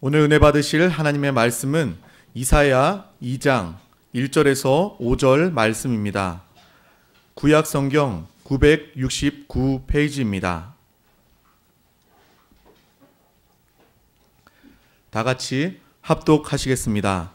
오늘 은혜 받으실 하나님의 말씀은 이사야 2장 1절에서 5절 말씀입니다. 구약 성경 969페이지입니다. 다 같이 합독하시겠습니다.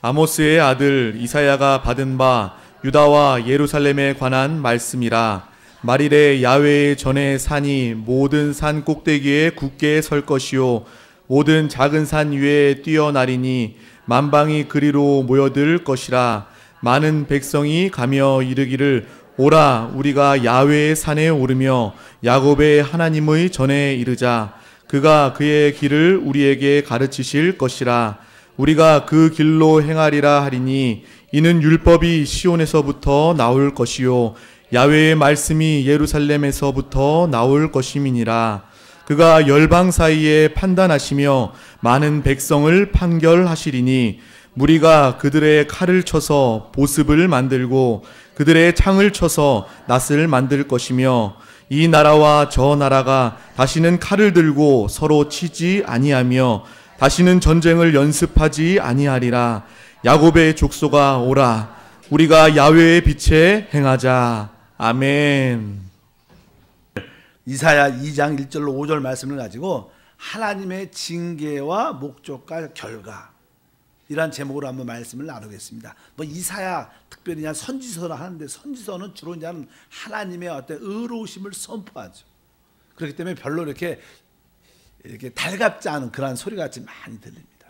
아모스의 아들 이사야가 받은 바 유다와 예루살렘에 관한 말씀이라. 말일에 야훼의 전에 산이 모든 산 꼭대기에 굳게 설 것이요 모든 작은 산 위에 뛰어나리니 만방이 그리로 모여들 것이라. 많은 백성이 가며 이르기를 오라 우리가 야훼의 산에 오르며 야곱의 하나님의 전에 이르자. 그가 그의 길을 우리에게 가르치실 것이라. 우리가 그 길로 행하리라 하리니 이는 율법이 시온에서부터 나올 것이요 야훼의 말씀이 예루살렘에서부터 나올 것임이니라. 그가 열방 사이에 판단하시며 많은 백성을 판결하시리니 무리가 그들의 칼을 쳐서 보습을 만들고 그들의 창을 쳐서 낫을 만들 것이며 이 나라와 저 나라가 다시는 칼을 들고 서로 치지 아니하며 다시는 전쟁을 연습하지 아니하리라. 야곱의 족속아 오라 우리가 야훼의 빛에 행하자. 아멘. 이사야 2장 1절로 5절 말씀을 가지고 하나님의 징계와 목적과 결과 이란 제목으로 한번 말씀을 나누겠습니다. 뭐 이사야 특별히 그냥 선지서를 하는데 선지서는 주로 이제 하나님의 어떤 의로우심을 선포하죠. 그렇기 때문에 별로 이렇게 달갑지 않은 그런 소리 같이 많이 들립니다.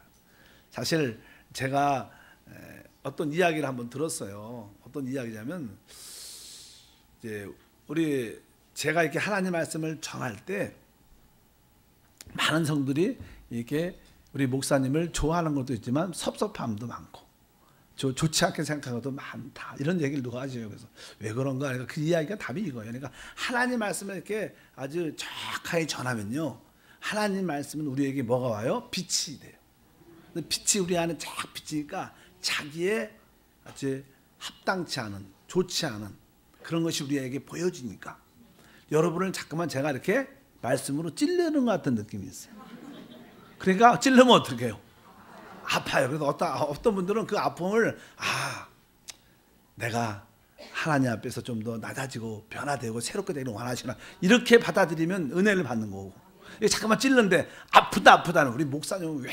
사실 제가 어떤 이야기를 한번 들었어요. 어떤 이야기냐면 이제 제가 이렇게 하나님 말씀을 전할 때 많은 성들이 이렇게 우리 목사님을 좋아하는 것도 있지만 섭섭함도 많고 좋지 않게 생각하는 것도 많다 이런 얘기를 누가 하죠. 그래서 왜 그런가? 그러니까 그 이야기가 답이 이거예요. 그러니까 하나님 말씀을 이렇게 아주 정확하게 전하면요, 하나님 말씀은 우리에게 뭐가 와요? 빛이 돼요. 근데 빛이 우리 안에 쫙 비치니까 자기의 아주 합당치 않은 좋지 않은 그런 것이 우리에게 보여지니까 여러분을 자꾸만 제가 이렇게 말씀으로 찔르는 것 같은 느낌이 있어요. 그러니까 찔르면 어떻게 해요? 아파요. 그래서 어떤 분들은 그 아픔을 내가 하나님 앞에서 좀 더 낮아지고 변화되고 새롭게 되기를 원하시나 이렇게 받아들이면 은혜를 받는 거고, 잠깐만 찔르는데 아프다는 우리 목사님은 왜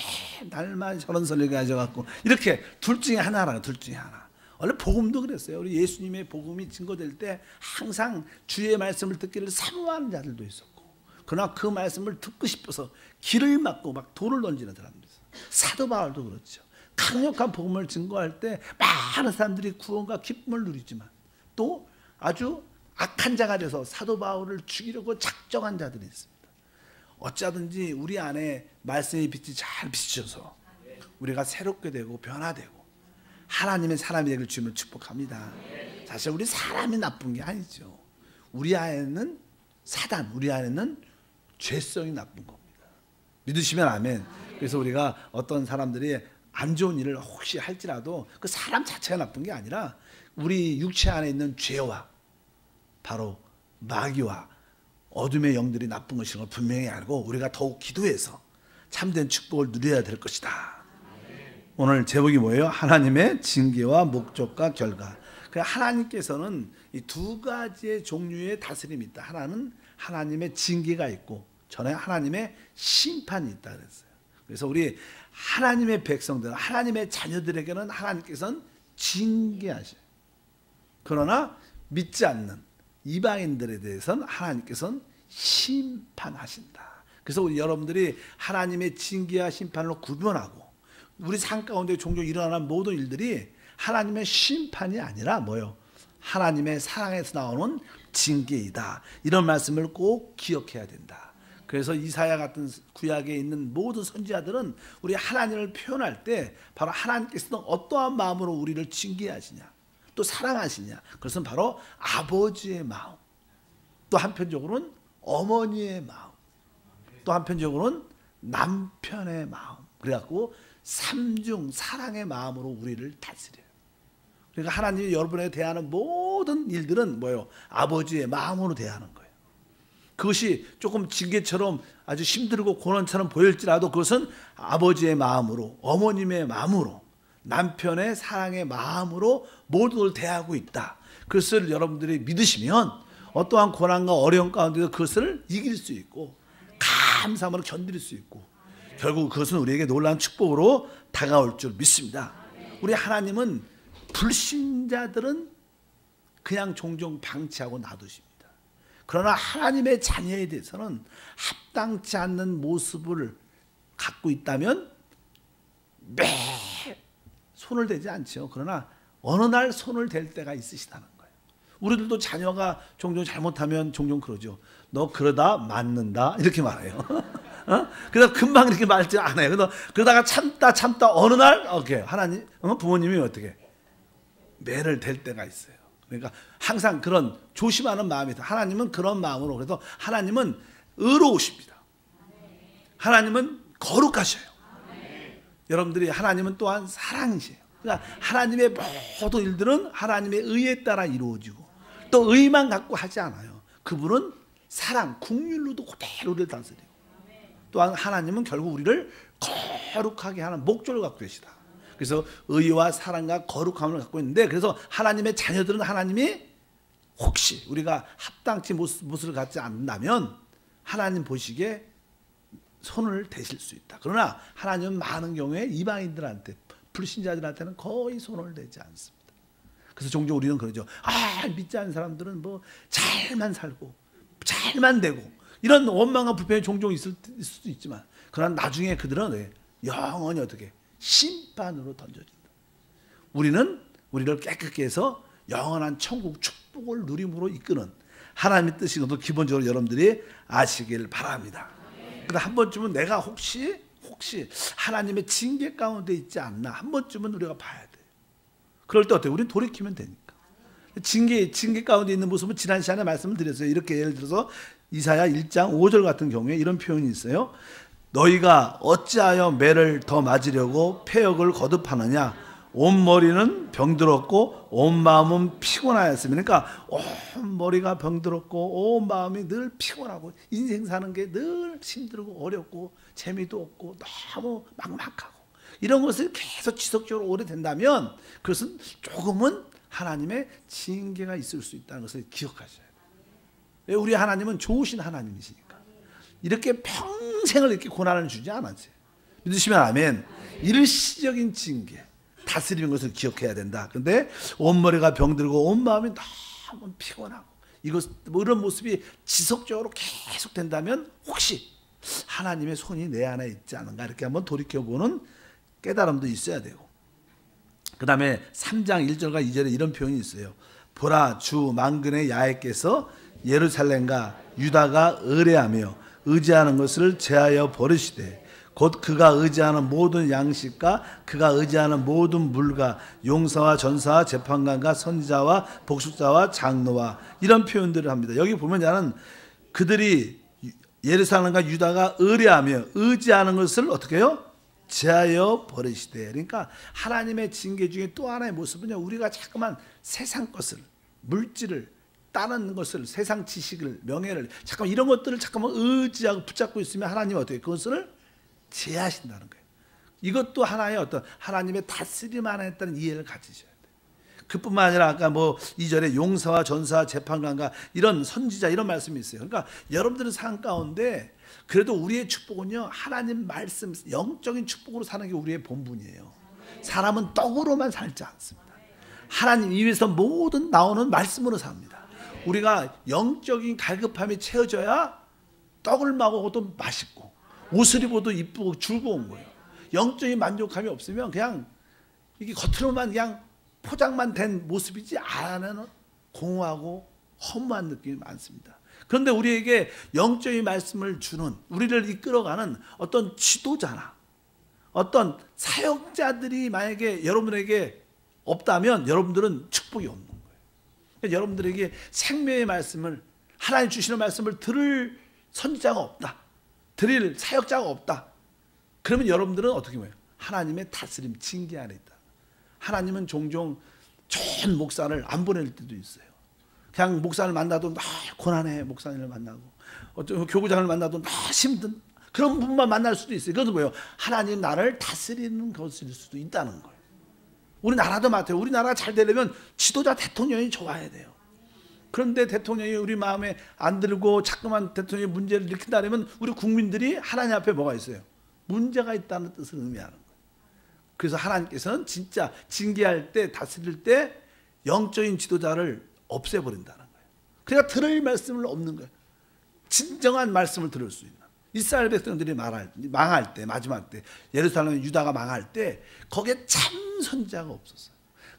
날만 저런 설교를 하셔갖고 이렇게 둘 중에 하나라는 둘 중에 하나. 원래 복음도 그랬어요. 우리 예수님의 복음이 증거될 때 항상 주의 말씀을 듣기를 사모하는 자들도 있었고, 그러나 그 말씀을 듣고 싶어서 길을 막고 막 돌을 던지는 사람도 있어요. 사도 바울도 그렇죠. 강력한 복음을 증거할 때 많은 사람들이 구원과 기쁨을 누리지만 또 아주 악한 자가 돼서 사도 바울을 죽이려고 작정한 자들이 있습니다. 어쩌든지 우리 안에 말씀의 빛이 잘 비추셔서 우리가 새롭게 되고 변화되고 하나님의 사람이 되길 주님을 축복합니다. 사실 우리 사람이 나쁜 게 아니죠. 우리 안에는 사단, 우리 안에는 죄성이 나쁜 겁니다. 믿으시면 아멘. 그래서 우리가 어떤 사람들이 안 좋은 일을 혹시 할지라도 그 사람 자체가 나쁜 게 아니라 우리 육체 안에 있는 죄와 바로 마귀와 어둠의 영들이 나쁜 것인 걸 분명히 알고 우리가 더욱 기도해서 참된 축복을 누려야 될 것이다. 오늘 제목이 뭐예요? 하나님의 징계와 목적과 결과. 하나님께서는 이 두 가지의 종류의 다스림이 있다. 하나는 하나님의 징계가 있고 전에 하나님의 심판이 있다 그랬어요. 그래서 우리 하나님의 백성들, 하나님의 자녀들에게는 하나님께서는 징계하셔요. 그러나 믿지 않는 이방인들에 대해서는 하나님께서는 심판하신다. 그래서 우리 여러분들이 하나님의 징계와 심판을 구분하고 우리 삶 가운데 종종 일어나는 모든 일들이 하나님의 심판이 아니라 뭐요? 하나님의 사랑에서 나오는 징계이다. 이런 말씀을 꼭 기억해야 된다. 그래서 이사야 같은 구약에 있는 모든 선지자들은 우리 하나님을 표현할 때 바로 하나님께서는 어떠한 마음으로 우리를 징계하시냐 또 사랑하시냐, 그것은 바로 아버지의 마음, 또 한편적으로는 어머니의 마음, 또 한편적으로는 남편의 마음, 그래갖고 삼중 사랑의 마음으로 우리를 다스려요. 그러니까 하나님이 여러분에게 대하는 모든 일들은 뭐예요? 아버지의 마음으로 대하는 거예요. 그것이 조금 징계처럼 아주 힘들고 고난처럼 보일지라도 그것은 아버지의 마음으로, 어머님의 마음으로, 남편의 사랑의 마음으로 모두를 대하고 있다. 그것을 여러분들이 믿으시면 어떠한 고난과 어려움 가운데도 그것을 이길 수 있고 감사함으로 견딜 수 있고 결국 그것은 우리에게 놀라운 축복으로 다가올 줄 믿습니다. 우리 하나님은 불신자들은 그냥 종종 방치하고 놔두십니다. 그러나 하나님의 자녀에 대해서는 합당치 않는 모습을 갖고 있다면 매 손을 대지 않죠. 그러나 어느 날 손을 댈 때가 있으시다는 거예요. 우리들도 자녀가 종종 잘못하면 종종 그러죠. 너 그러다 맞는다 이렇게 말해요. 그래서 금방 이렇게 말지 않아요. 그러다가 참다 어느 날 하나님 부모님이 어떻게 매를 댈 때가 있어요. 그러니까 항상 그런 조심하는 마음이 있다. 하나님은 그런 마음으로 그래서 하나님은 의로우십니다. 하나님은 거룩하셔요. 여러분들이 하나님은 또한 사랑이세요. 그러니까 하나님의 모든 일들은 하나님의 의에 따라 이루어지고 또 의만 갖고 하지 않아요. 그분은 사랑, 긍휼로도 그대로 우리를 다스리고 또한 하나님은 결국 우리를 거룩하게 하는 목적을 갖고 계시다. 그래서 의와 사랑과 거룩함을 갖고 있는데 그래서 하나님의 자녀들은 하나님이 혹시 우리가 합당치 모습을 갖지 않는다면 하나님 보시기에 손을 대실 수 있다. 그러나 하나님은 많은 경우에 이방인들한테 불신자들한테는 거의 손을 대지 않습니다. 그래서 종종 우리는 그러죠. 믿지 않는 사람들은 뭐 잘만 살고 잘만 되고 이런 원망과 불평이 종종 있을 수도 있지만 그러나 나중에 그들은 영원히 어떻게 심판으로 던져진다. 우리는 우리를 깨끗게 해서 영원한 천국 축복을 누림으로 이끄는 하나님의 뜻이 것도 기본적으로 여러분들이 아시길 바랍니다. 그런데 한 번쯤은 내가 혹시 하나님의 징계 가운데 있지 않나 한 번쯤은 우리가 봐야 돼요. 그럴 때 어때요? 우리는 돌이키면 되니까. 징계 가운데 있는 모습은 지난 시간에 말씀을 드렸어요. 이렇게 예를 들어서 이사야 1장 5절 같은 경우에 이런 표현이 있어요. 너희가 어찌하여 매를 더 맞으려고 패역을 거듭하느냐 온 머리는 병들었고 온 마음은 피곤하였으며 그러니까 온 머리가 병들었고 온 마음이 늘 피곤하고 인생 사는 게 늘 힘들고 어렵고 재미도 없고 너무 막막하고 이런 것을 계속 지속적으로 오래 된다면 그것은 조금은 하나님의 징계가 있을 수 있다는 것을 기억하셔야 돼요. 우리 하나님은 좋으신 하나님이시니까 이렇게 평생을 이렇게 고난을 주지 않았어요. 믿으시면 아멘. 일시적인 징계 다스리는 것을 기억해야 된다. 그런데 온 머리가 병들고 온 마음이 너무 피곤하고 이런 모습이 지속적으로 계속 된다면 혹시 하나님의 손이 내 안에 있지 않은가 이렇게 한번 돌이켜보는 깨달음도 있어야 되고 그 다음에 3장 1절과 2절에 이런 표현이 있어요. 보라 주 만군의 야훼께서 예루살렘과 유다가 의뢰하며 의지하는 것을 제하여 버리시되 곧 그가 의지하는 모든 양식과 그가 의지하는 모든 물과 용사와 전사와 재판관과 선지자와 복술자와 장로와 이런 표현들을 합니다. 여기 보면 나는 그들이 예루살렘과 유다가 의뢰하며 의지하는 것을 어떻게 해요? 제하여 버리시되 그러니까 하나님의 징계 중에 또 하나의 모습은요 우리가 자꾸만 세상 것을 물질을 따르는 것을 세상 지식을 명예를 잠깐만 이런 것들을 잠깐만 의지하고 붙잡고 있으면 하나님은 어떻게 그것을 제하신다는 거예요. 이것도 하나의 어떤 하나님의 다스림 안에 있다는 이해를 가지셔야 돼요. 그뿐만 아니라 아까 뭐 2절에 용사와 전사 재판관과 이런 선지자 이런 말씀이 있어요. 그러니까 여러분들은 삶 가운데 그래도 우리의 축복은요 하나님 말씀 영적인 축복으로 사는 게 우리의 본분이에요. 사람은 떡으로만 살지 않습니다. 하나님 입에서 모든 나오는 말씀으로 삽니다. 우리가 영적인 갈급함이 채워져야 떡을 먹어도 맛있고 옷을 입어도 이쁘고 즐거운 거예요. 영적인 만족감이 없으면 그냥 이게 겉으로만 그냥 포장만 된 모습이지 안에는 공허하고 허무한 느낌이 많습니다. 그런데 우리에게 영적인 말씀을 주는 우리를 이끌어가는 어떤 지도자나 어떤 사역자들이 만약에 여러분에게 없다면 여러분들은 축복이 없는 거예요. 그러니까 여러분들에게 생명의 말씀을 하나님 주시는 말씀을 들을 선지자가 없다. 드릴 사역자가 없다. 그러면 여러분들은 어떻게 해요? 하나님의 다스림 징계 안에 있다. 하나님은 종종 좋은 목사를 안 보낼 때도 있어요. 그냥 목사를 만나도 고난해 목사님을 만나고 어쩌면 교구장을 만나도 너무 힘든 그런 분만 만날 수도 있어요. 그것은 뭐예요? 하나님 나라를 다스리는 것일 수도 있다는 거예요. 우리나라도 마찬가지예요. 우리나라가 잘 되려면 지도자 대통령이 좋아야 돼요. 그런데 대통령이 우리 마음에 안 들고 자꾸만 대통령이 문제를 일으킨다면 우리 국민들이 하나님 앞에 뭐가 있어요? 문제가 있다는 뜻을 의미하는 거예요. 그래서 하나님께서는 진짜 징계할 때, 다스릴 때 영적인 지도자를 없애버린다는 거예요. 그러니까 들을 말씀을 없는 거예요. 진정한 말씀을 들을 수 있는. 이스라엘 백성들이 망할 때, 마지막 때, 예루살렘 유다가 망할 때 거기에 참 선지자가 없었어요.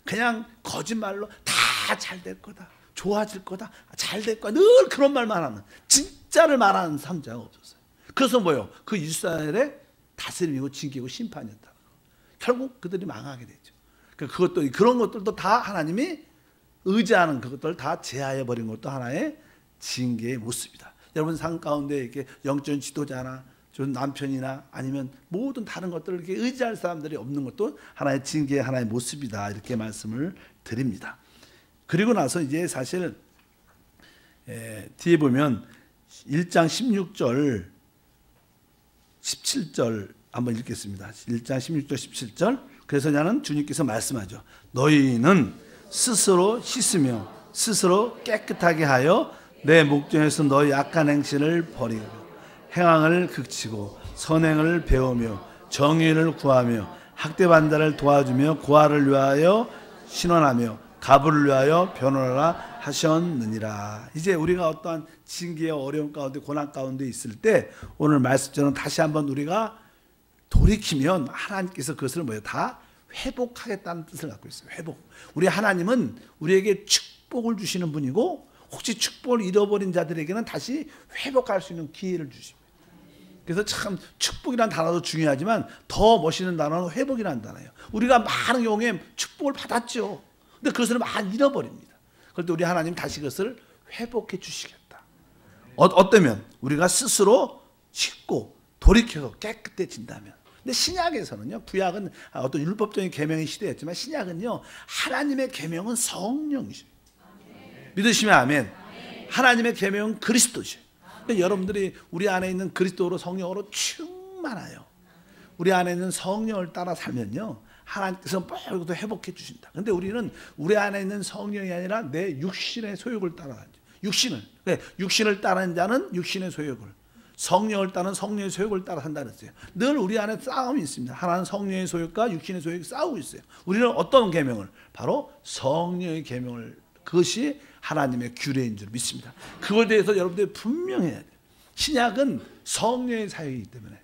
그냥 거짓말로 다 잘 될 거다, 좋아질 거다, 잘 될 거다, 늘 그런 말만 하는, 진짜를 말하는 선지자가 없었어요. 그래서 뭐예요? 그 이스라엘의 다스림이고 징계고 심판이었다는 거. 결국 그들이 망하게 되죠. 그것도 그런 것들도 다 하나님이 의지하는 그것들 다 제하해 버린 것도 하나의 징계의 모습이다. 여러분 삶 가운데 이렇게 영적인 지도자나 좀 남편이나 아니면 모든 다른 것들을 이렇게 의지할 사람들이 없는 것도 하나의 징계의 하나의 모습이다. 이렇게 말씀을 드립니다. 그리고 나서 이제 사실 뒤에 보면 1장 16절 17절 한번 읽겠습니다. 1장 16절 17절. 그래서 나는 주님께서 말씀하죠. 너희는 스스로 씻으며 스스로 깨끗하게 하여 내 목전에서 너희 악한 행실을 버리고 행악을 극치고 선행을 배우며 정의를 구하며 학대받는 도와주며 고아를 위하여 신원하며 가부를 위하여 변호하라 하셨느니라. 이제 우리가 어떠한 징계의 어려움 가운데 고난 가운데 있을 때 오늘 말씀처럼 다시 한번 우리가 돌이키면 하나님께서 그것을 뭐예요? 다 회복하겠다는 뜻을 갖고 있어요. 회복. 우리 하나님은 우리에게 축복을 주시는 분이고 혹시 축복을 잃어버린 자들에게는 다시 회복할 수 있는 기회를 주십니다. 그래서 참 축복이라는 단어도 중요하지만 더 멋있는 단어는 회복이라는 단어예요. 우리가 많은 경우에 축복을 받았죠. 근데 그것을 많이 잃어버립니다. 그런데 우리 하나님 다시 그것을 회복해 주시겠다. 어떠면 우리가 스스로 씻고 돌이켜서 깨끗해진다면. 근데 신약에서는요, 구약은 어떤 율법적인 계명의 시대였지만 신약은요, 하나님의 계명은 성령이죠. 믿으시면 아멘. 하나님의 계명은 그리스도죠. 그러니까 여러분들이 우리 안에 있는 그리스도로 성령으로 충만하여 우리 안에 있는 성령을 따라 살면요, 하나님께서 모두 회복해 주신다. 근데 우리는 우리 안에 있는 성령이 아니라 내 육신의 소욕을 따라가죠. 육신을 따르는 자는 육신의 소욕을, 성령을 따르는 성령의 소욕을 따라 산다 그랬어요. 늘 우리 안에 싸움이 있습니다. 하나는 성령의 소욕과 육신의 소욕이 싸우고 있어요. 우리는 어떤 계명을? 바로 성령의 계명을, 그것이 하나님의 규례인 줄 믿습니다. 그거에 대해서 여러분들이 분명해야 돼요. 신약은 성령의 사역이기 때문에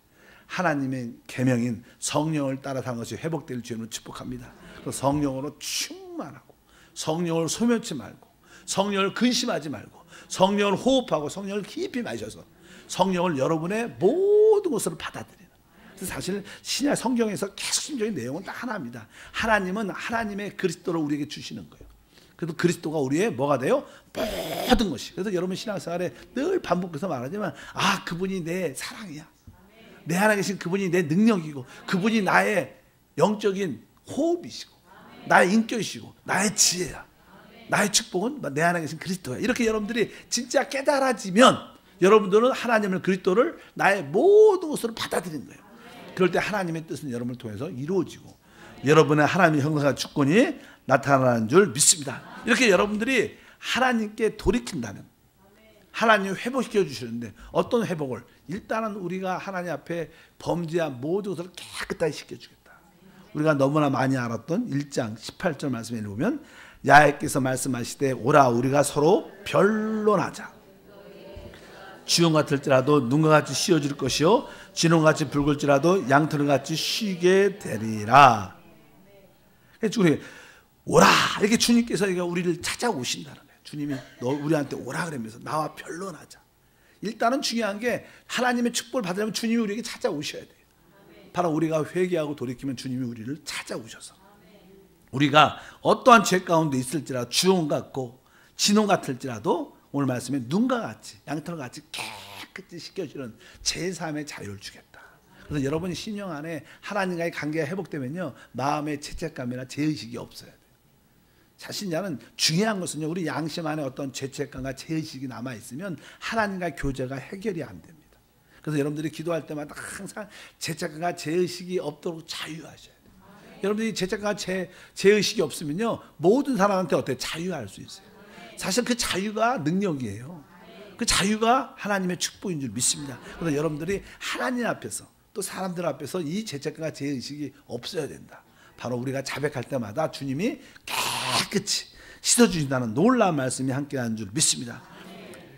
하나님의 계명인 성령을 따라 사는 것이 회복될 주님을 축복합니다. 그래서 성령으로 충만하고 성령을 소멸치 말고 성령을 근심하지 말고 성령을 호흡하고 성령을 깊이 마셔서 성령을 여러분의 모든 것으로 받아들이는. 그래서 사실 신약 성경에서 핵심적인 내용은 딱 하나입니다. 하나님은 하나님의 그리스도를 우리에게 주시는 거예요. 그래도 그리스도가 우리의 뭐가 돼요? 모든 것이. 그래서 여러분 신앙생활에 늘 반복해서 말하지만 그분이 내 사랑이야. 내 안에 계신 그분이 내 능력이고 그분이 나의 영적인 호흡이시고 나의 인격이시고 나의 지혜야. 나의 축복은 내 안에 계신 그리스도야. 이렇게 여러분들이 진짜 깨달아지면 여러분들은 하나님을 그리스도를 나의 모든 것으로 받아들이는 거예요. 그럴 때 하나님의 뜻은 여러분을 통해서 이루어지고 여러분의 하나님의 형상과 주권이 나타나는 줄 믿습니다. 이렇게 여러분들이 하나님께 돌이킨다면 하나님이 회복시켜 주시는데 어떤 회복을? 일단은 우리가 하나님 앞에 범죄한 모든 것을 깨끗하게 시켜주겠다. 우리가 너무나 많이 알았던 1장 18절 말씀에 보면 야훼께서 말씀하시되 오라 우리가 서로 변론하자. 주영 같을지라도 눈과 같이 씌어줄 것이요 진홍같이 붉을지라도 양털같이 쉬게 되리라. 우리 오라 이렇게 주님께서 우리를 찾아오신다는 거예요. 주님이 너 우리한테 오라 그러면서 나와 변론하자. 일단은 중요한 게 하나님의 축복을 받으려면 주님이 우리에게 찾아오셔야 돼요. 바로 우리가 회개하고 돌이키면 주님이 우리를 찾아오셔서 우리가 어떠한 죄 가운데 있을지라도 주홍 같고 진홍 같을지라도 오늘 말씀에 눈과 같이 양털같이 깨끗이 씻겨주는 제3의 자유를 주겠다. 그래서 여러분이 신령 안에 하나님과의 관계가 회복되면요 마음의 죄책감이나 죄의식이 없어야 돼요. 사실 나는 중요한 것은요, 우리 양심 안에 어떤 죄책감과 죄의식이 남아있으면 하나님과 교제가 해결이 안 됩니다. 그래서 여러분들이 기도할 때마다 항상 죄책감과 죄의식이 없도록 자유하셔야 돼요. 여러분들이 죄책감과 죄의식이 없으면요, 모든 사람한테 어때요? 자유할 수 있어요. 사실 그 자유가 능력이에요. 그 자유가 하나님의 축복인 줄 믿습니다. 그래서 여러분들이 하나님 앞에서 또 사람들 앞에서 이 죄책감과 죄의식이 없어야 된다. 바로 우리가 자백할 때마다 주님이 깨끗이 씻어주신다는 놀라운 말씀이 함께하는 줄 믿습니다.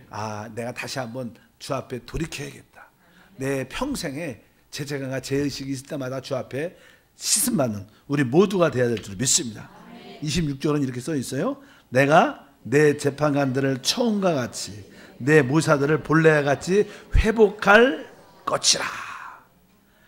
아, 내가 다시 한번 주 앞에 돌이켜야겠다. 내 평생에 죄책감과 죄의식이 있을 때마다 주 앞에 씻음받는 우리 모두가 되어야 될 줄 믿습니다. 26절은 이렇게 써 있어요. 내가 내 재판관들을 처음과 같이 내 모사들을 본래와 같이 회복할 것이라.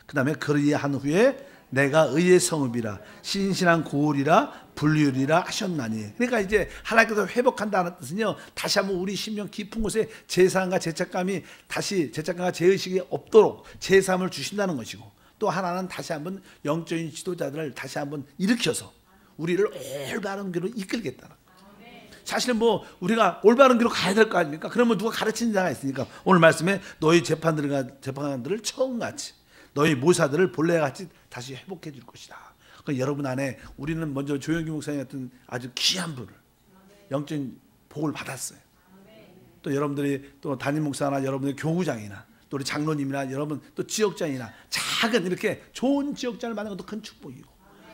그 다음에 그리한 후에 내가 의의 성읍이라 신실한 고울이라 불륜이라 하셨나니. 그러니까 이제 하나님께서 회복한다는 뜻은요, 다시 한번 우리 심령 깊은 곳에 죄사함과 죄책감이 다시 죄책감과 죄의식이 없도록 죄사함을 주신다는 것이고, 또 하나는 다시 한번 영적인 지도자들을 다시 한번 일으켜서 우리를 올바른 길로 이끌겠다는. 사실은 뭐 우리가 올바른 길로 가야 될 거 아닙니까? 그러면 누가 가르치는 자가 있으니까 오늘 말씀에 너희 재판관들을 처음같이 너희 모사들을 본래와 같이 다시 회복해 줄 것이다. 그러니까 여러분 안에 우리는 먼저 조영기 목사님 같은 아주 귀한 분을 영적인 복을 받았어요. 또 여러분들이 또 담임 목사나 여러분의 교구장이나 또 우리 장로님이나 여러분 또 지역장이나 작은 이렇게 좋은 지역장을 만나는 것도 큰 축복이고,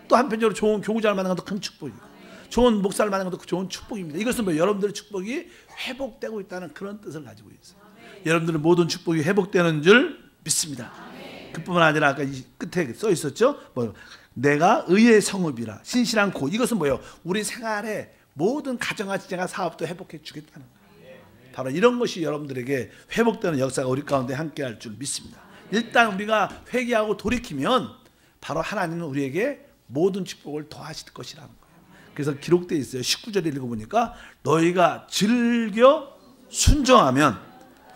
또 한편적으로 좋은 교구장을 만나는 것도 큰 축복이고, 좋은 목사를 만나는 것도 좋은 축복입니다. 이것은 뭐 여러분들의 축복이 회복되고 있다는 그런 뜻을 가지고 있어요. 여러분들의 모든 축복이 회복되는 줄 믿습니다. 그뿐만 아니라 아까 이 끝에 써 있었죠. 뭐 내가 의의 성읍이라 신실한 고. 이것은 뭐예요? 우리 생활의 모든 가정과 직장과 사업도 회복해 주겠다는 거예요. 바로 이런 것이 여러분들에게 회복되는 역사가 우리 가운데 함께할 줄 믿습니다. 일단 우리가 회개하고 돌이키면 바로 하나님은 우리에게 모든 축복을 더하실 것이라는 거예요. 그래서 기록되어 있어요. 19절에 읽어보니까 너희가 즐겨 순종하면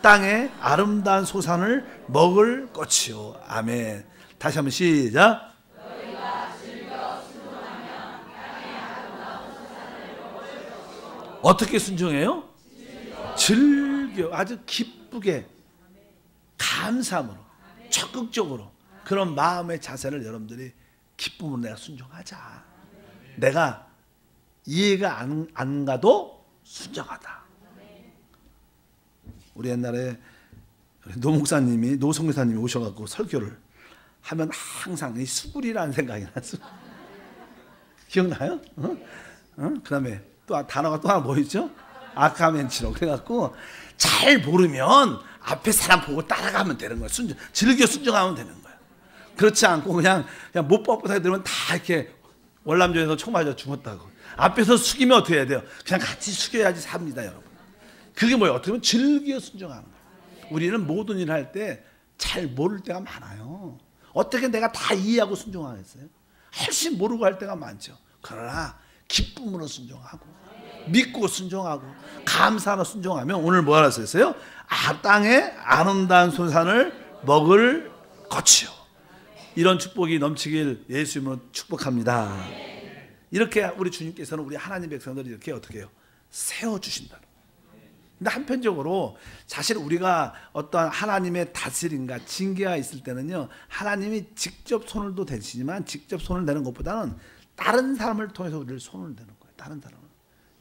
땅에 아름다운 소산을 먹을 것이요. 아멘. 다시 한번 시작. 너희가 즐겨 순종하면 땅에 아름다운 소산을 먹을 것이요. 어떻게 순종해요? 즐겨. 아주 기쁘게 감사함으로 적극적으로 그런 마음의 자세를 여러분들이 기쁨으로 내가 순종하자. 내가 이해가 안 가도 순종하다. 우리 옛날에 노 목사님이, 노 선교사님이 오셔갖고 설교를 하면 항상 이 수구리라는 생각이 났어. 기억나요? 그 다음에 또 단어가 또 하나 뭐 있죠? 아카멘치로. 그래갖고 잘 모르면 앞에 사람 보고 따라가면 되는 거야. 즐겨 순종하면 되는 거야. 그렇지 않고 그냥 못 뻣뻣하게 들으면 다 이렇게 월남전에서 총 맞아 죽었다고. 앞에서 숙이면 어떻게 해야 돼요? 그냥 같이 숙여야지 삽니다, 여러분. 그게 뭐예요? 어떻게 보면 즐겨 순종하는 거예요. 우리는 모든 일을 할 때 잘 모를 때가 많아요. 어떻게 내가 다 이해하고 순종하겠어요? 훨씬 모르고 할 때가 많죠. 그러나 기쁨으로 순종하고 믿고 순종하고 감사하며 순종하면 오늘 뭐 하나 썼어요? 땅에 아름다운 소산을 먹을 것이요. 이런 축복이 넘치길 예수 이름으로 축복합니다. 이렇게 우리 주님께서는 우리 하나님 백성들을 이렇게 어떻게 해요? 세워주신다. 근데 한편적으로 사실 우리가 어떠한 하나님의 다스림과 징계가 있을 때는요, 하나님이 직접 손을 도 대시지만 직접 손을 대는 것보다는 다른 사람을 통해서 우리를 손을 대는 거예요. 다른 사람을.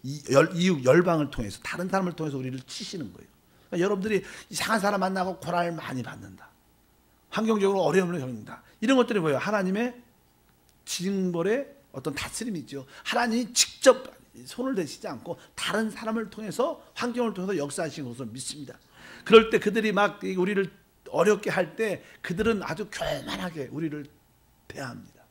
이웃 열방을 통해서 다른 사람을 통해서 우리를 치시는 거예요. 그러니까 여러분들이 이상한 사람 만나고 고난을 많이 받는다. 환경적으로 어려움을 겪는다. 이런 것들이 뭐예요? 하나님의 징벌의 어떤 다스림이죠. 하나님이 직접 손을 대시지 않고 다른 사람을 통해서 환경을 통해서 역사하시는 것을 믿습니다. 그럴 때 그들이 막 우리를 어렵게 할 때 그들은 아주 교만하게 우리를 대합니다.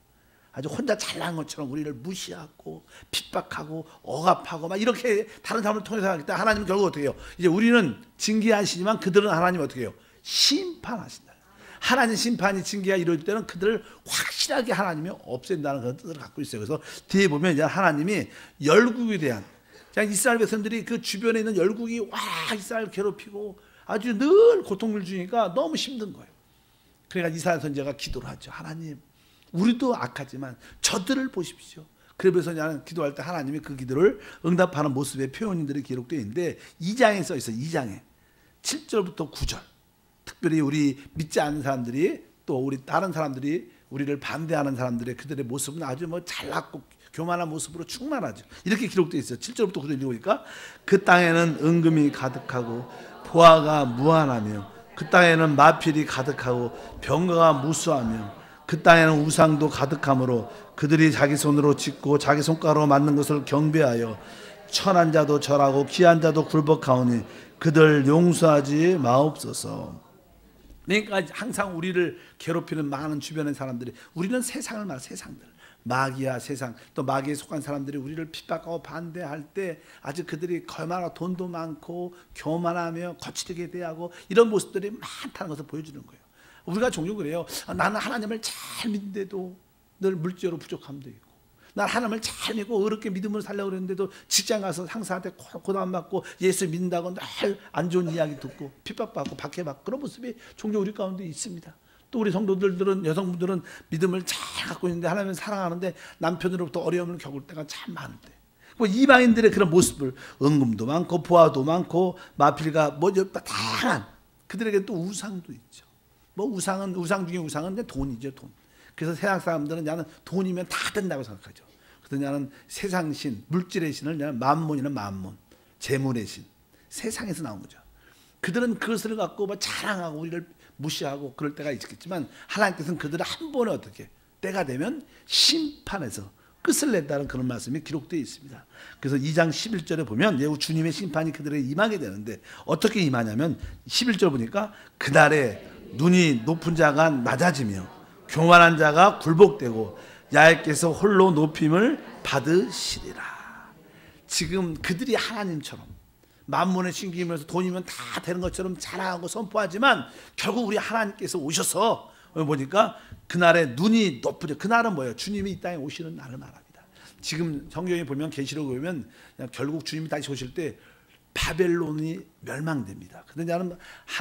아주 혼자 잘난 것처럼 우리를 무시하고 핍박하고 억압하고 막 이렇게 다른 사람을 통해서 하기 때문에 하나님은 결국 어떻게 해요? 이제 우리는 징계하시지만 그들은 하나님 어떻게 해요? 심판하신다. 하나님 심판이 징계가 이루어질 때는 그들을 확실하게 하나님이 없앤다는 그런 뜻을 갖고 있어요. 그래서 뒤에 보면 이제 하나님이 열국에 대한, 이스라엘 백성들이 그 주변에 있는 열국이 와 이스라엘 괴롭히고 아주 늘 고통을 주니까 너무 힘든 거예요. 그러니까 이사야 선지자가 기도를 하죠. 하나님, 우리도 악하지만 저들을 보십시오. 그래서 나는 기도할 때 하나님이 그 기도를 응답하는 모습의 표현들이 기록되어 있는데 2장에 써 있어요. 2장에 7절부터 9절. 특별히 우리 믿지 않는 사람들이 또 우리 다른 사람들이 우리를 반대하는 사람들의 그들의 모습은 아주 뭐 잘났고 교만한 모습으로 충만하죠. 이렇게 기록되어 있어요. 7절부터 9절 읽어보니까 그 땅에는 은금이 가득하고 보화가 무한하며 그 땅에는 마필이 가득하고 병거가 무수하며 그 땅에는 우상도 가득하므로 그들이 자기 손으로 짓고 자기 손가락으로 만든 것을 경배하여 천한 자도 절하고 귀한 자도 굴복하오니 그들 용서하지 마옵소서. 그러니까 항상 우리를 괴롭히는 많은 주변의 사람들이 우리는 세상을 말 세상들 마귀야 세상 또 마귀에 속한 사람들이 우리를 핍박하고 반대할 때 아주 그들이 얼마나 돈도 많고 교만하며 거칠게 대하고 이런 모습들이 많다는 것을 보여주는 거예요. 우리가 종종 그래요. 나는 하나님을 잘 믿는데도 늘 물질적으로 부족함도 있고 난 하나님을 잘 믿고 어렵게 믿음을 살려고 그랬는데도 직장 가서 상사한테 고난받고 예수 믿는다고 늘 안 좋은 이야기 듣고 핍박받고 박해받고 그런 모습이 종종 우리 가운데 있습니다. 또 우리 성도들은 여성분들은 믿음을 잘 갖고 있는데 하나님을 사랑하는데 남편으로부터 어려움을 겪을 때가 참 많은데 뭐 이방인들의 그런 모습을 은금도 많고 보화도 많고 마필과 뭐 다양한 그들에게 또 우상도 있죠. 뭐 우상 중에 우상은 돈이죠. 돈. 그래서 세상 사람들은 나는 돈이면 다 된다고 생각하죠. 그래서 나는 세상 신, 물질의 신을 나는 만몬이는 만몬, 재물의 신, 세상에서 나온 거죠. 그들은 그것을 갖고 뭐 자랑하고 우리를 무시하고 그럴 때가 있겠지만 하나님께서는 그들을 한 번에 어떻게 때가 되면 심판해서 끝을 낸다는 그런 말씀이 기록되어 있습니다. 그래서 2장 11절에 보면 예후 주님의 심판이 그들에게 임하게 되는데 어떻게 임하냐면 11절 보니까 그날에 눈이 높은 자가 낮아지며 교만한 자가 굴복되고 야훼께서 홀로 높임을 받으시리라. 지금 그들이 하나님처럼 만문에 신기면서 돈이면 다 되는 것처럼 자랑하고 선포하지만 결국 우리 하나님께서 오셔서 보니까 그날에 눈이 높으죠. 그날은 뭐예요? 주님이 이 땅에 오시는 날을 말합니다. 지금 성경에 보면 계시록에 보면 결국 주님이 다시 오실 때 바벨론이 멸망됩니다. 그런데 나는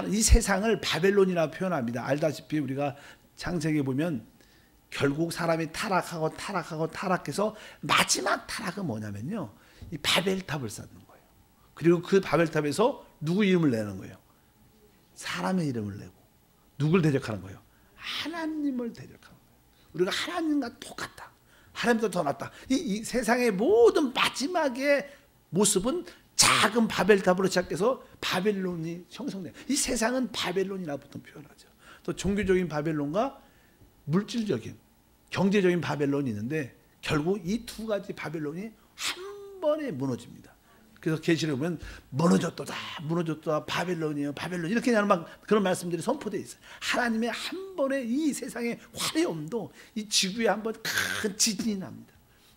이 세상을 바벨론이라고 표현합니다. 알다시피 우리가 창세기에 보면 결국 사람이 타락해서 마지막 타락은 뭐냐면요. 이 바벨탑을 쌓는 거예요. 그리고 그 바벨탑에서 누구 이름을 내는 거예요? 사람의 이름을 내고 누굴 대적하는 거예요? 하나님을 대적하는 거예요. 우리가 하나님과 똑같다. 하나님보다 더 낫다. 이 세상의 모든 마지막의 모습은 작은 바벨탑으로 시작해서 바벨론이 형성돼요. 이 세상은 바벨론이라고 보통 표현하죠. 또 종교적인 바벨론과 물질적인 경제적인 바벨론이 있는데 결국 이 두 가지 바벨론이 한 번에 무너집니다. 그래서 계시록에 보면 무너졌다 바벨론이에요 바벨론 이렇게 막 그런 말씀들이 선포되어 있어요. 하나님의 한 번에 이 세상의 화려함도 이 지구에 한 번 큰 지진이 납니다.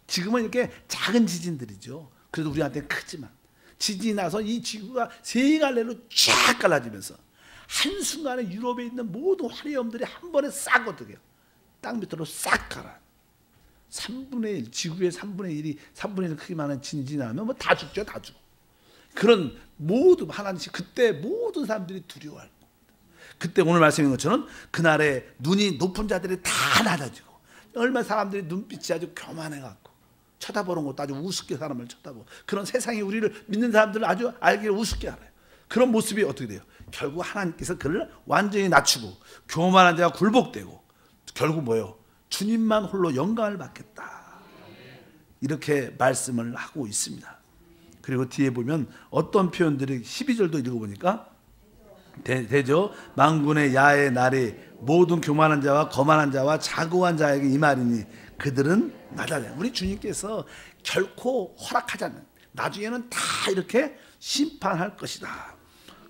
지금은 이렇게 작은 지진들이죠. 그래도 우리한테는 크지만 지진이 나서 이 지구가 세 갈래로 쫙 갈라지면서 한순간에 유럽에 있는 모든 화려함들이 한 번에 싹 어떻게 땅 밑으로 싹 가라. 3분의 1, 지구의 3분의 1이 3분의 1 크기만한 지진이 나면 뭐 다 죽죠. 다 죽어. 그런 모든 하나님씩 그때 모든 사람들이 두려워할 겁니다. 그때 오늘 말씀인 것처럼 그날에 눈이 높은 자들이 다 낮아지고 얼마나 사람들이 눈빛이 아주 교만해갖고 쳐다보는 것도 아주 우습게 사람을 쳐다보고 그런 세상이 우리를 믿는 사람들을 아주 알기를 우습게 알아요. 그런 모습이 어떻게 돼요? 결국 하나님께서 그를 완전히 낮추고 교만한 자가 굴복되고 결국 뭐예요? 주님만 홀로 영광을 받겠다. 이렇게 말씀을 하고 있습니다. 그리고 뒤에 보면 어떤 표현들이 12절도 읽어보니까 대저 만군의 야의 날에 모든 교만한 자와 거만한 자와 자고한 자에게 이 말이니 그들은 낮아져. 우리 주님께서 결코 허락하지 않는 나중에는 다 이렇게 심판할 것이다.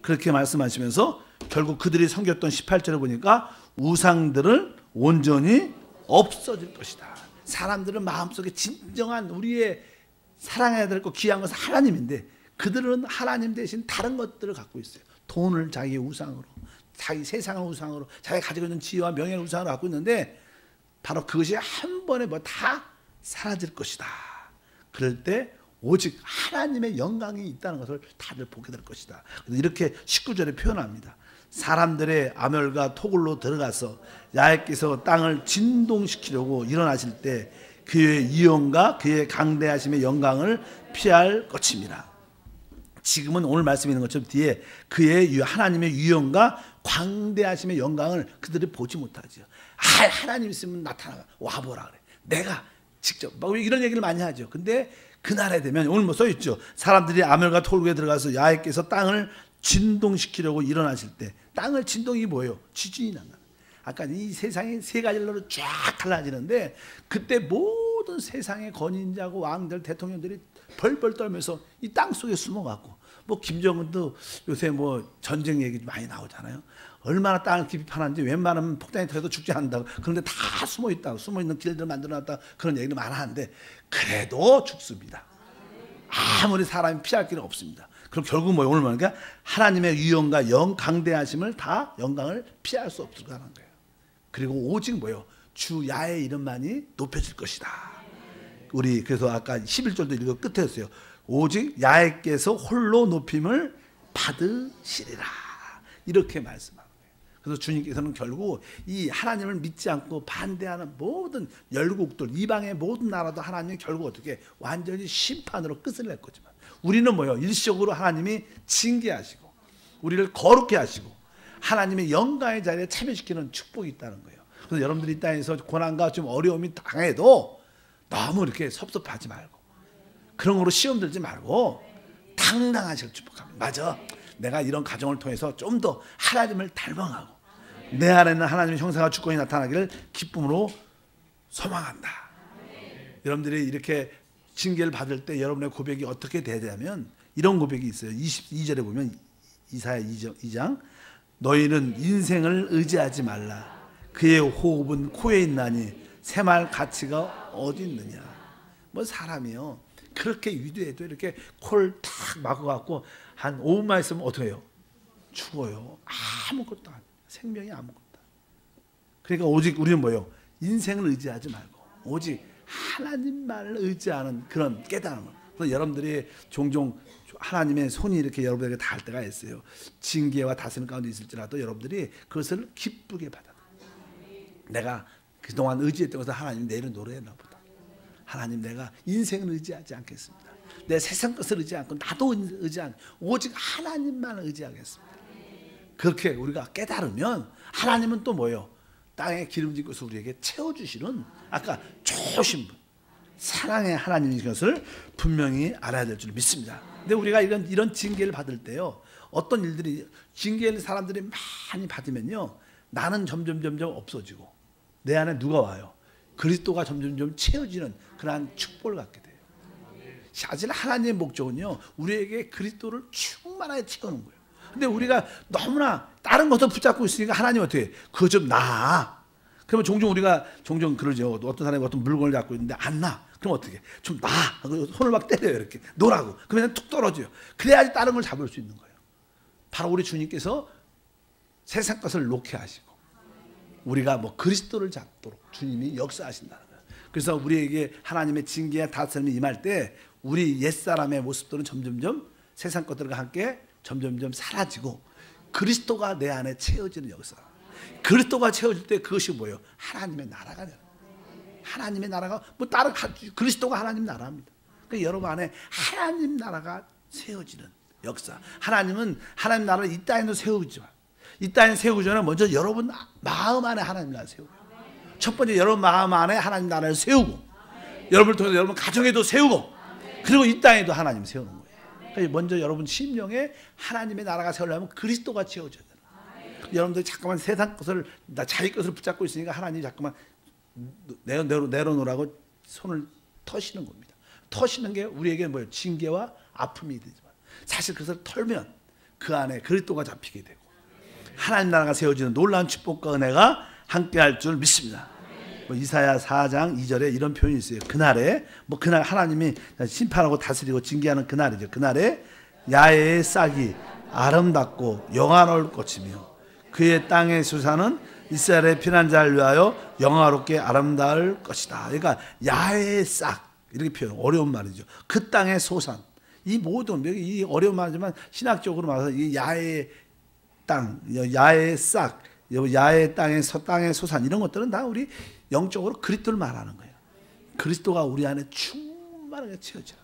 그렇게 말씀하시면서 결국 그들이 섬겼던 18절에 보니까 우상들을 온전히 없어질 것이다. 사람들은 마음속에 진정한 우리의 사랑해야 될 것 귀한 것은 하나님인데 그들은 하나님 대신 다른 것들을 갖고 있어요. 돈을 자기의 우상으로 자기 세상을 우상으로 자기가 가지고 있는 지혜와 명예를 우상으로 갖고 있는데 바로 그것이 한 번에 뭐 다 사라질 것이다. 그럴 때 오직 하나님의 영광이 있다는 것을 다들 보게 될 것이다. 이렇게 19절에 표현합니다. 사람들의 암열과 토굴로 들어가서 야훼께서 땅을 진동시키려고 일어나실 때 그의 위엄과 그의 강대하심의 영광을 피할 것입니다. 지금은 오늘 말씀에 있는 것처럼 뒤에 그의 하나님의 위엄과 광대하심의 영광을 그들이 보지 못하죠. 하나님 있으면 나타나 와보라 그래. 내가 직접 막 이런 얘기를 많이 하죠. 근데 그날에 되면 오늘 뭐 써있죠. 사람들이 아멜과 톨구에 들어가서 야훼께서 땅을 진동시키려고 일어나실 때 땅을 진동이 뭐예요? 지진이 난다. 아까 이 세상이 세 가지로 쫙 갈라지는데 그때 모든 세상의 권인자고 왕들 대통령들이 벌벌 떨면서 이 땅 속에 숨어갖고 뭐 김정은도 요새 뭐 전쟁 얘기 많이 나오잖아요. 얼마나 땅을 깊이 파는지 웬만하면 폭탄이 터져도 죽지 않는다고. 그런데 다 숨어 있다고 숨어있는 길들 만들어놨다 그런 얘기를 많이 하는데 그래도 죽습니다. 아무리 사람이 피할 길은 없습니다. 그럼 결국 뭐 오늘 뭐니까 하나님의 위엄과 강대하심을 다 영광을 피할 수 없을 거라는 거예요. 그리고 오직 뭐요? 주 야의 이름만이 높여질 것이다. 우리 그래서 아까 11절도 읽어 끝에였어요. 오직 야훼께서 홀로 높임을 받으시리라. 이렇게 말씀하는 거예요. 그래서 주님께서는 결국 이 하나님을 믿지 않고 반대하는 모든 열국들, 이방의 모든 나라도 하나님이 결국 어떻게 완전히 심판으로 끝을 낼 거지만 우리는 뭐요? 일시적으로 하나님이 징계하시고 우리를 거룩해 하시고 하나님의 영광의 자리에 참여시키는 축복이 있다는 거예요. 그래서 여러분들이 이 땅에서 고난과 좀 어려움이 당해도 너무 이렇게 섭섭하지 말고 그런 거로 시험 들지 말고 당당하시길 축복합니다. 맞아. 내가 이런 가정을 통해서 좀 더 하나님을 닮아가고 내 안에는 하나님의 형상과 주권이 나타나기를 기쁨으로 소망한다. 여러분들이 이렇게 징계를 받을 때 여러분의 고백이 어떻게 되냐면 이런 고백이 있어요. 22절에 보면 이사야 2장 너희는 인생을 의지하지 말라. 그의 호흡은 코에 있나니 새말 가치가 어디 있느냐. 뭐 사람이요 그렇게 위대해도 이렇게 코를 탁 막아갖고 한 5분만 있으면 어떻게 해요? 죽어요. 아무것도 안 생명이 아무것도 안. 그러니까 오직 우리는 뭐예요? 인생을 의지하지 말고 오직 하나님만을 의지하는 그런 깨달음을. 그래서 여러분들이 종종 하나님의 손이 이렇게 여러분에게 닿을 때가 있어요. 징계와 다스림 가운데 있을지라도 여러분들이 그것을 기쁘게 받아. 내가 그동안 의지했던 것을 하나님 내일은 노래했나 보다. 하나님 내가 인생을 의지하지 않겠습니다. 내 세상 것을 의지 않고 나도 의지 않고 오직 하나님만 의지하겠습니다. 그렇게 우리가 깨달으면 하나님은 또 뭐예요? 땅에 기름진 것을 우리에게 채워주시는 아까 좋으신 분 사랑의 하나님인 것을 분명히 알아야 될 줄 믿습니다. 근데 우리가 이런 징계를 받을 때요 어떤 일들이 징계를 사람들이 많이 받으면요 나는 점점 없어지고 내 안에 누가 와요? 그리스도가 점점 채워지는 그러한 축복을 갖게 돼요. 사실 하나님의 목적은요 우리에게 그리스도를 충만하게 채우는 거예요. 근데 우리가 너무나 다른 것을 붙잡고 있으니까 하나님 어떻게 그거 좀 놔. 그러면 종종 우리가 종종 그러죠. 어떤 사람이 어떤 물건을 갖고 있는데 안 놔. 그럼 어떻게 좀 놔. 손을 막 때려요. 이렇게 놓으라고. 그러면 툭 떨어져요. 그래야지 다른 걸 잡을 수 있는 거예요. 바로 우리 주님께서 세상 것을 놓게 하시고 우리가 뭐 그리스도를 잡도록 주님이 역사하신다는 거예요. 그래서 우리에게 하나님의 징계와 다스림이 임할 때 우리 옛사람의 모습들은 점점점 세상 것들과 함께 점점점 사라지고 그리스도가 내 안에 채워지는 역사. 그리스도가 채워질 때 그것이 뭐예요? 하나님의 나라가 되는 거예요. 하나님의 나라가 뭐 다른 그리스도가 하나님 나라입니다. 그러니까 여러분 안에 하나님 나라가 세워지는 역사. 하나님은 하나님 나라를 이 땅에도 세우지만 이 땅에 세우기 전에 먼저 여러분 마음 안에 하나님 나라를 세우고 첫 번째 여러분 마음 안에 하나님 나라를 세우고 여러분을 통해서 여러분 가정에도 세우고 그리고 이 땅에도 하나님 세우는 거예요. 그러니까 먼저 여러분 심령에 하나님의 나라가 세우려면 그리스도가 채워져야 돼요. 여러분들이 잠깐만 세상 것을 자기 것을 붙잡고 있으니까 하나님이 잠깐만 내려놓으라고 손을 터시는 겁니다. 터시는 게 우리에게 뭐예요? 징계와 아픔이 되지만 사실 그것을 털면 그 안에 그리스도가 잡히게 되고 하나님 나라가 세워지는 놀라운 축복과 은혜가 함께할 줄 믿습니다. 뭐 이사야 4장 2절에 이런 표현이 있어요. 그날에 뭐 그날 하나님이 심판하고 다스리고 징계하는 그날이죠. 그날에 야훼의 싹이 아름답고 영화로울 것이며 그의 땅의 수산은 이스라엘의 피난자를 위하여 영화롭게 아름다울 것이다. 그러니까 야훼의 싹 이렇게 표현 어려운 말이죠. 그 땅의 소산 이 모든 이 어려운 말이지만 신학적으로 말해서 이 야훼의 땅, 야훼의 싹, 야훼의 땅의 소산 이런 것들은 다 우리 영적으로 그리스도를 말하는 거예요. 그리스도가 우리 안에 충만하게 채워지라.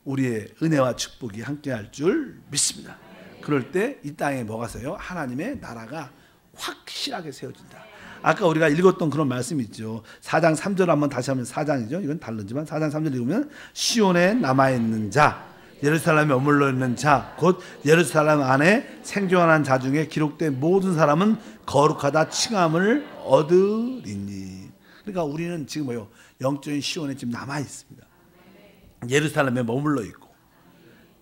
우리의 은혜와 축복이 함께할 줄 믿습니다. 그럴 때 이 땅에 뭐가 서요? 하나님의 나라가 확실하게 세워진다. 아까 우리가 읽었던 그런 말씀이 있죠. 4장 3절 한번 다시 하면 4장이죠. 이건 다르지만 4장 3절 읽으면 시온에 남아있는 자, 예루살렘에 머물러 있는 자, 곧 예루살렘 안에 생존한 자 중에 기록된 모든 사람은 거룩하다 칭함을 얻으리니. 그러니까 우리는 지금 뭐요? 영적인 시온에 지금 남아 있습니다. 예루살렘에 머물러 있고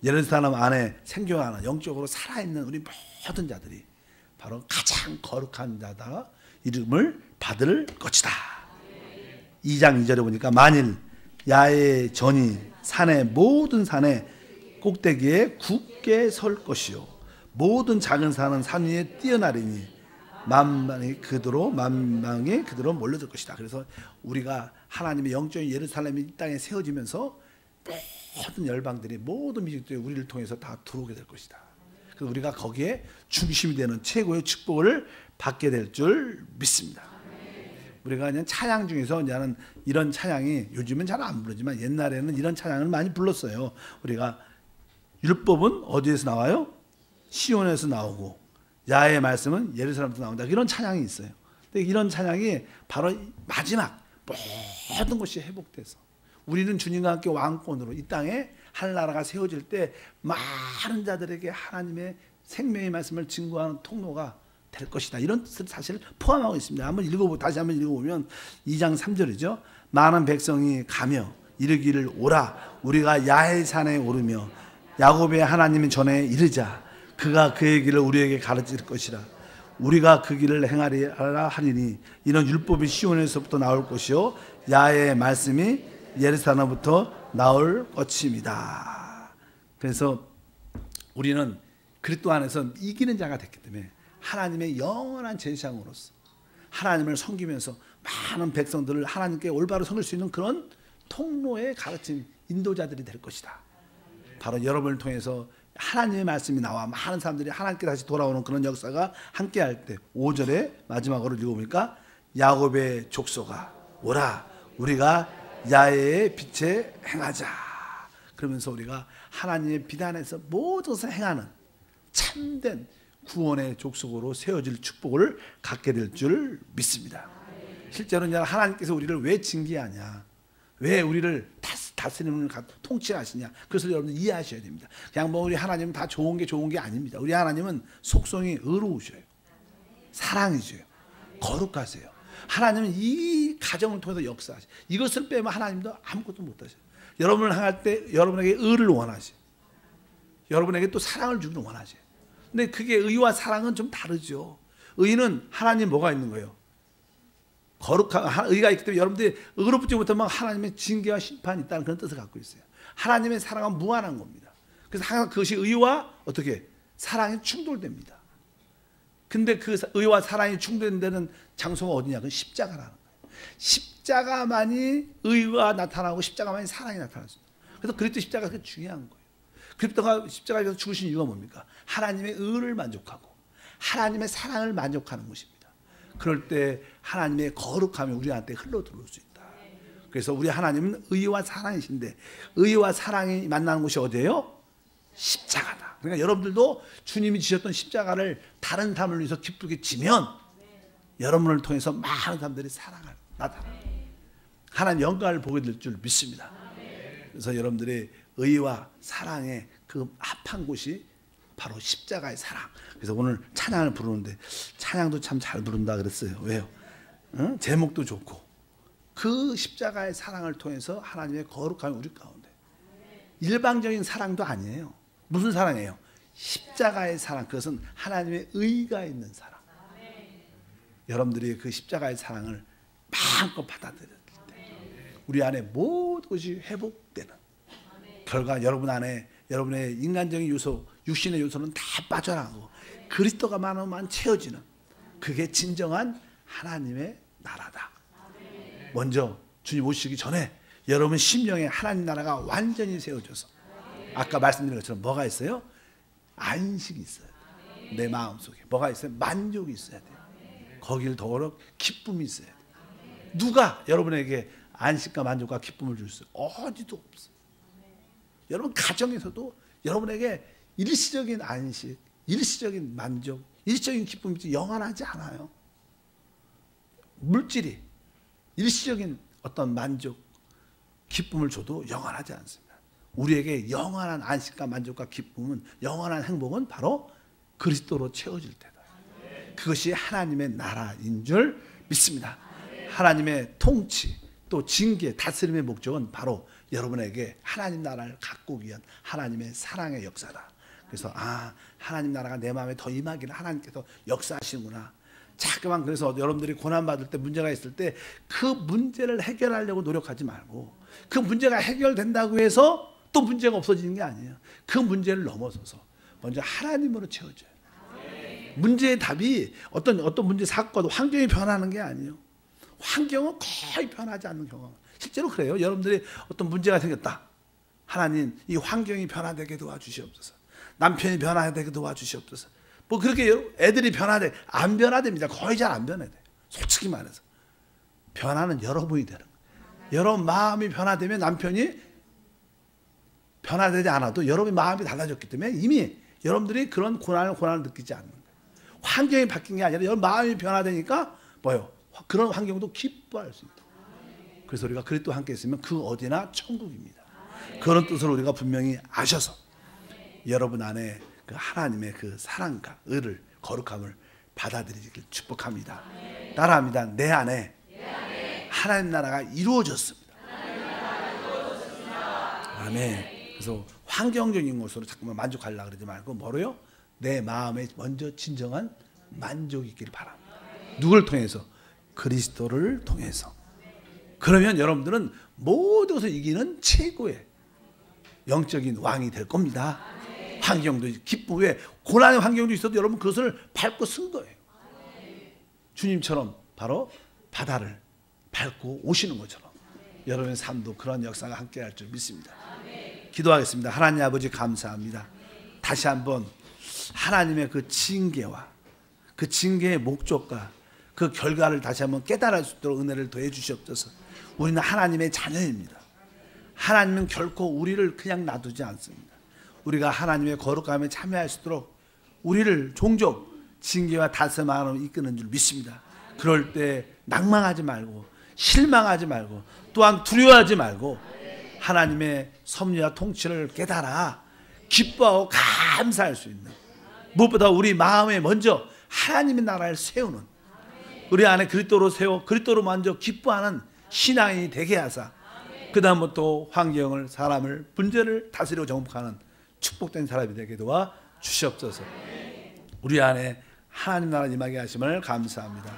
예루살렘 안에 생존하는 영적으로 살아있는 우리 모든 자들이 바로 가장 거룩한 자다 이름을 받을 것이다. 2장 2절에 보니까 만일 야의 전이 산의 모든 산의 꼭대기에 굳게 설 것이요 모든 작은 산은 산 위에 뛰어나리니 만방이 그대로 몰려들 것이다. 그래서 우리가 하나님의 영적인 예루살렘이 이 땅에 세워지면서 모든 열방들이 모든 민족들이 우리를 통해서 다 들어오게 될 것이다. 그래서 우리가 거기에 중심이 되는 최고의 축복을 받게 될 줄 믿습니다. 우리가 그냥 찬양 중에서 나는 이런 찬양이 요즘은 잘 안 부르지만 옛날에는 이런 찬양을 많이 불렀어요. 우리가 율법은 어디에서 나와요? 시온에서 나오고 야의 말씀은 예루살렘에서 나온다. 이런 찬양이 있어요. 근데 이런 찬양이 바로 마지막 모든 것이 회복돼서 우리는 주님과 함께 왕권으로 이 땅에 하늘나라가 세워질 때 많은 자들에게 하나님의 생명의 말씀을 증거하는 통로가 될 것이다. 이런 뜻을 사실 포함하고 있습니다. 다시 한번 읽어보면 2장 3절이죠. 많은 백성이 가며 이르기를 오라 우리가 야의 산에 오르며 야곱의 하나님의 전에 이르자 그가 그의 길을 우리에게 가르칠 것이라 우리가 그 길을 행하리라 하리니 이는 율법이 시온에서부터 나올 것이요 야의 말씀이 예루살렘부터 나올 것입니다. 그래서 우리는 그리스도 안에서 이기는 자가 됐기 때문에 하나님의 영원한 제사장으로서 하나님을 섬기면서 많은 백성들을 하나님께 올바로 섬길 수 있는 그런 통로의 가르침 인도자들이 될 것이다. 바로 여러분을 통해서 하나님의 말씀이 나와 많은 사람들이 하나님께 다시 돌아오는 그런 역사가 함께할 때 5절에 마지막으로 읽어보니까 야곱의 족속아 오라 우리가 야의 빛에 행하자. 그러면서 우리가 하나님의 빛 안에서 모든 것을 행하는 참된 구원의 족속으로 세워질 축복을 갖게 될 줄 믿습니다. 실제로는 하나님께서 우리를 왜 징계하냐, 왜 우리를 다스림을 통치하시냐, 그것을 여러분 이해하셔야 됩니다. 그냥 뭐 우리 하나님은 다 좋은 게 아닙니다. 우리 하나님은 속성이 의로우셔요, 사랑이셔요, 거룩하세요. 하나님은 이 가정을 통해서 역사하셔요. 이것을 빼면 하나님도 아무것도 못하셔요. 여러분을 향할 때 여러분에게 의를 원하셔요. 여러분에게 또 사랑을 주기를 원하셔요. 근데 그게 의와 사랑은 좀 다르죠. 의는 하나님 뭐가 있는 거예요? 거룩한 의가 있기 때문에 여러분들이 의롭지 못하면 하나님의 징계와 심판이 있다는 그런 뜻을 갖고 있어요. 하나님의 사랑은 무한한 겁니다. 그래서 항상 그것이 의와 어떻게 사랑이 충돌됩니다. 근데 그 의와 사랑이 충돌되는 장소가 어디냐? 그 십자가라는 거예요. 십자가만이 의가 나타나고 십자가만이 사랑이 나타났습니다. 그래서 그리스도 십자가가 그게 중요한 거예요. 그리스도가 십자가에서 죽으신 이유가 뭡니까? 하나님의 의를 만족하고 하나님의 사랑을 만족하는 것입니다. 그럴 때 하나님의 거룩함이 우리한테 흘러 들어올 수 있다. 그래서 우리 하나님은 의와 사랑이신데 의와 사랑이 만나는 곳이 어디예요? 십자가다. 그러니까 여러분들도 주님이 지셨던 십자가를 다른 사람을 위해서 기쁘게 지면 여러분을 통해서 많은 사람들이 사랑을 나타나는 하나님 영광을 보게 될 줄 믿습니다. 그래서 여러분들이 의와 사랑의 그 합한 곳이 바로 십자가의 사랑. 그래서 오늘 찬양을 부르는데 찬양도 참 잘 부른다 그랬어요. 왜요? 응? 제목도 좋고 그 십자가의 사랑을 통해서 하나님의 거룩함이 우리 가운데. 일방적인 사랑도 아니에요. 무슨 사랑이에요? 십자가의 사랑. 그것은 하나님의 의가 있는 사랑. 여러분들이 그 십자가의 사랑을 마음껏 받아들일 때 우리 안에 모든 것이 회복되는 결과 여러분 안에 여러분의 인간적인 요소, 육신의 요소는 다 빠져나가고 그리스도가만 채워지는 그게 진정한 하나님의 나라다. 먼저 주님 오시기 전에 여러분 심령에 하나님 나라가 완전히 세워져서 아까 말씀드린 것처럼 뭐가 있어요? 안식이 있어야 돼요. 내 마음속에 뭐가 있어요? 만족이 있어야 돼요. 거기를 더불어 기쁨이 있어야 돼요. 누가 여러분에게 안식과 만족과 기쁨을 줄 수 어디도 없어요. 여러분 가정에서도 여러분에게 일시적인 안식, 일시적인 만족, 일시적인 기쁨이 영원하지 않아요. 물질이 일시적인 어떤 만족, 기쁨을 줘도 영원하지 않습니다. 우리에게 영원한 안식과 만족과 기쁨은, 영원한 행복은 바로 그리스도로 채워질 때다. 그것이 하나님의 나라인 줄 믿습니다. 하나님의 통치, 또 징계, 다스림의 목적은 바로 여러분에게 하나님 나라를 갖고 오기 위한 하나님의 사랑의 역사다. 그래서 하나님 나라가 내 마음에 더 임하기를 하나님께서 역사하시는구나. 자꾸만 그래서 여러분들이 고난받을 때, 문제가 있을 때 그 문제를 해결하려고 노력하지 말고, 그 문제가 해결된다고 해서 또 문제가 없어지는 게 아니에요. 그 문제를 넘어서서 먼저 하나님으로 채워져요. 문제의 답이 어떤 문제, 사건, 환경이 변하는 게 아니에요. 환경은 거의 변하지 않는 경우. 실제로 그래요. 여러분들이 어떤 문제가 생겼다. 하나님, 이 환경이 변화되게 도와주시옵소서. 남편이 변화되게 도와주시옵소서. 뭐 그렇게 애들이 변화돼, 안 변화됩니다. 거의 잘 안 변화돼요. 솔직히 말해서. 변화는 여러분이 되는 거예요. 여러분 마음이 변화되면 남편이 변화되지 않아도 여러분의 마음이 달라졌기 때문에 이미 여러분들이 그런 고난을 느끼지 않는 거예요. 환경이 바뀐 게 아니라 여러분 마음이 변화되니까 뭐예요? 그런 환경도 기뻐할 수 있다. 그래서 우리가 그리스도와 함께 있으면 그 어디나 천국입니다. 그런 뜻을 우리가 분명히 아셔서 여러분 안에 그 하나님의 그 사랑과 의를, 거룩함을 받아들이길 축복합니다. 따라합니다. 내 안에 하나님 나라가 이루어졌습니다. 아멘. 그래서 환경적인 것으로 자꾸만 만족하려고 그러지 말고 뭐로요? 내 마음에 먼저 진정한 만족이 있기를 바랍니다. 누굴 통해서? 그리스도를 통해서. 그러면 여러분들은 모든 것을 이기는 최고의 영적인 왕이 될 겁니다. 환경도 기쁨, 왜 고난의 환경도 있어도 여러분 그것을 밟고 쓴 거예요. 주님처럼 바로 바다를 밟고 오시는 것처럼 여러분의 삶도 그런 역사가 함께할 줄 믿습니다. 기도하겠습니다. 하나님 아버지 감사합니다. 다시 한번 하나님의 그 징계와 그 징계의 목적과 그 결과를 다시 한번 깨달을 수 있도록 은혜를 더해 주시옵소서. 우리는 하나님의 자녀입니다. 하나님은 결코 우리를 그냥 놔두지 않습니다. 우리가 하나님의 거룩함에 참여할 수 있도록 우리를 종종 징계와 다스림으로 이끄는 줄 믿습니다. 그럴 때 낭망하지 말고 실망하지 말고 또한 두려워하지 말고 하나님의 섭리와 통치를 깨달아 기뻐하고 감사할 수 있는, 무엇보다 우리 마음에 먼저 하나님의 나라를 세우는, 우리 안에 그리스도로 세워 그리스도로 먼저 기뻐하는 신앙이 되게 하사 그 다음부터 또 환경을, 사람을, 문제를 다스리고 정복하는 축복된 사람이 되게 도와 주시옵소서. 우리 안에 하나님 나라 임하게 하심을 감사합니다.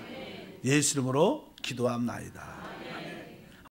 예수 이름으로 기도합나이다.